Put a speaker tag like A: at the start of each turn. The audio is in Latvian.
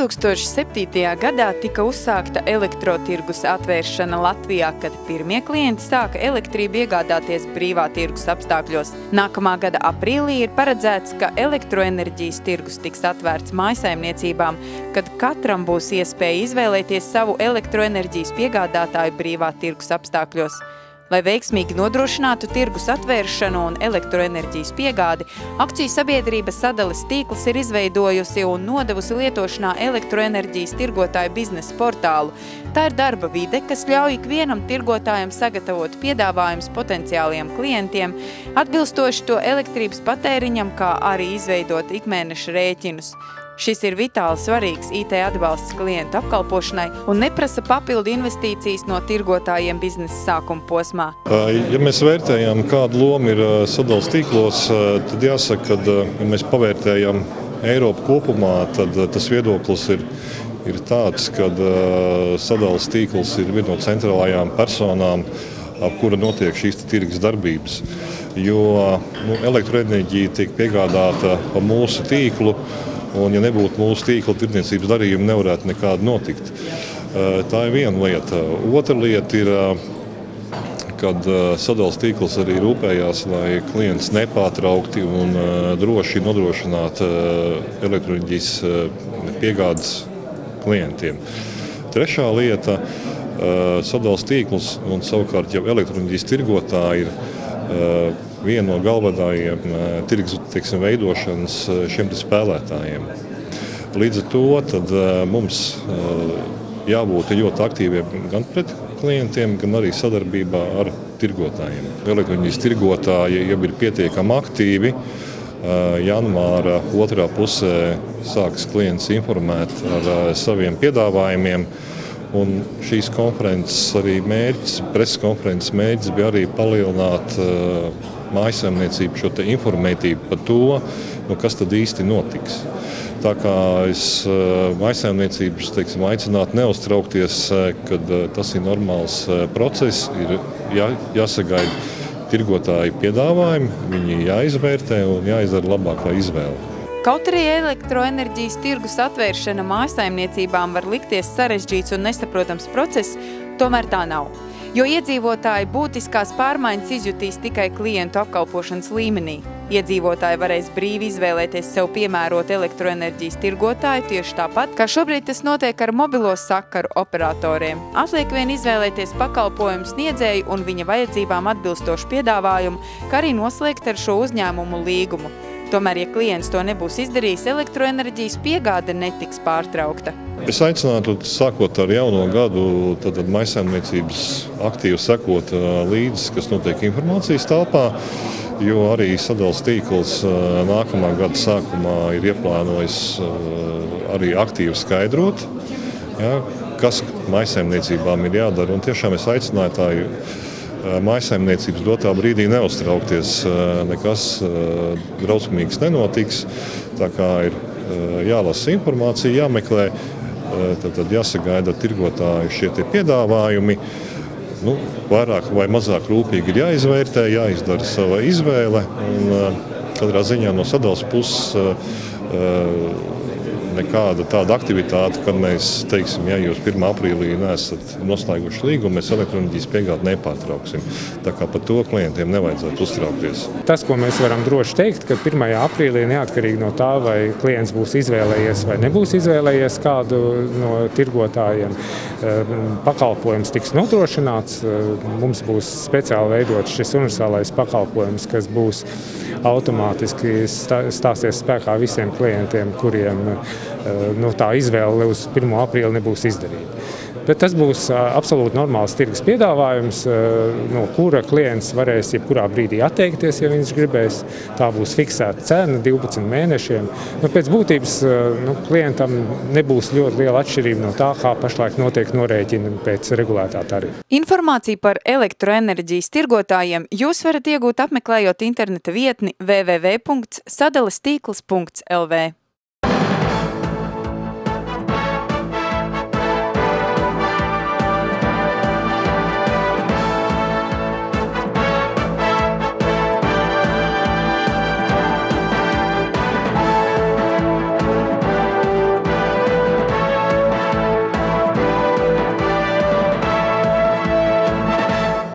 A: 2007. gadā tika uzsākta elektrotirgus atvēršana Latvijā, kad pirmie klienti sāka elektrību iegādāties brīvā tirgus apstākļos. Nākamā gada aprīlī ir paredzēts, ka elektroenerģijas tirgus tiks atvērts mājsaimniecībām, kad katram būs iespēja izvēlēties savu elektroenerģijas piegādātāju brīvā tirgus apstākļos. Lai veiksmīgi nodrošinātu tirgus atvēršanu un elektroenerģijas piegādi, akciju sabiedrība Sadales tīkls ir izveidojusi un nodevusi lietošanā elektroenerģijas tirgotāju biznesa portālu. Tā ir darba vide, kas ļauj ikvienam tirgotājam sagatavot piedāvājumus potenciāliem klientiem, atbilstoši to elektrības patēriņam, kā arī izveidot ikmēneša rēķinus. Šis ir vitāli svarīgs IT atbalsts klientu apkalpošanai un neprasa papildu investīcijas no tirgotājiem biznesa sākuma posmā.
B: Ja mēs vērtējam, kāda loma ir sadales tīklos, tad jāsaka, ka, ja mēs pavērtējam Eiropu kopumā, tad tas viedoklis ir tāds, ka sadales tīkls ir viena no centrālajām personām, ap kura notiek šīs tirgus darbības. Jo elektroenerģija tiek piegādāta pa mūsu tīklu, un ja nebūtu mūsu tīkla tirdzniecības darījumi, nevarētu nekādi notikt. Tā ir viena lieta. Otra lieta ir, kad sadales tīkls arī rūpējās, lai klients nepārtraukti un droši nodrošinātu elektroenerģijas piegādes klientiem. Trešā lieta - sadales tīkls un savukārt jau elektroenerģijas tirgotāji ir viena no galvenajiem tirgus veidošanas šiem spēlētājiem. Līdz ar to tad mums jābūt ļoti aktīviem gan pret klientiem, gan arī sadarbībā ar tirgotājiem. Elektroenerģijas tirgotāji jau ir pietiekami aktīvi. Janvāra otrā pusē sāks klients informēt ar saviem piedāvājumiem. Un šīs konferences arī mērķis, preses konferences mērķis bija arī palielināt mājsaimniecību šo te informētību par to, kas tad īsti notiks. Tā kā es mājsaimniecības aicinātu neuztraukties, kad tas ir normāls process, ir jāsagaida tirgotāju piedāvājumi, viņi jāizvērtē un jāizdara labākā izvēle.
A: Kaut arī elektroenerģijas tirgus atvēršana mājsaimniecībām var likties sarežģīts un nesaprotams process, tomēr tā nav. Jo iedzīvotāji būtiskās pārmaiņas izjutīs tikai klientu apkalpošanas līmenī. Iedzīvotāji varēs brīvi izvēlēties sev piemērot elektroenerģijas tirgotāju tieši tāpat, kā šobrīd tas notiek ar mobilo sakaru operatoriem. Atliek vien izvēlēties pakalpojumu sniedzēju un viņa vajadzībām atbilstošu piedāvājumu, kā arī noslēgt ar šo uzņēmumu līgumu. Tomēr, ja klients to nebūs izdarījis, elektroenerģijas piegāde netiks pārtraukta.
B: Es aicinātu, sākot ar jauno gadu, tad mājsaimniecības aktīvi sekot līdzi, kas notiek informācijas telpā, jo arī sadales tīkls nākamā gada sākumā ir ieplānojis arī aktīvi skaidrot, kas mājsaimniecībām ir jādara. Un tiešām es aicināju mājsaimniecības dotā brīdī neuztraukties, nekas drausmīgs nenotiks. Tā kā ir jālasa informācija, jāmeklē, tad jāsagaida tirgotāju šie piedāvājumi. Vairāk vai mazāk rūpīgi ir jāizvērtē, jāizdara sava izvēle. Un katrā ziņā no sadales puses nekāda tāda aktivitāte, kad mēs teiksim, ja jūs 1. aprīlī neesat noslēguši līgumu, mēs elektroenerģijas piegādi nepārtrauksim. Tā kā par to klientiem nevajadzētu uztraukties.
C: Tas, ko mēs varam droši teikt, ka 1. aprīlī neatkarīgi no tā, vai klients būs izvēlējies vai nebūs izvēlējies kādu no tirgotājiem, pakalpojums tiks nodrošināts. Mums būs speciāli veidots šis universālais pakalpojums, kas būs automātiski stāsies spēkā visiem klientiem, kuriem tā izvēle uz 1. aprīli nebūs izdarīta. Bet tas būs absolūti normāls tirgus piedāvājums, no kura klients varēs jebkurā brīdī atteikties, ja viņš gribēs. Tā būs fiksēta cena 12 mēnešiem. Pēc būtības klientam nebūs ļoti liela atšķirība no tā, kā pašlaik notiek norēķini pēc regulētā tarifa.
A: Informāciju par elektroenerģijas tirgotājiem jūs varat iegūt apmeklējot interneta vietni www.sadalestīkls.lv.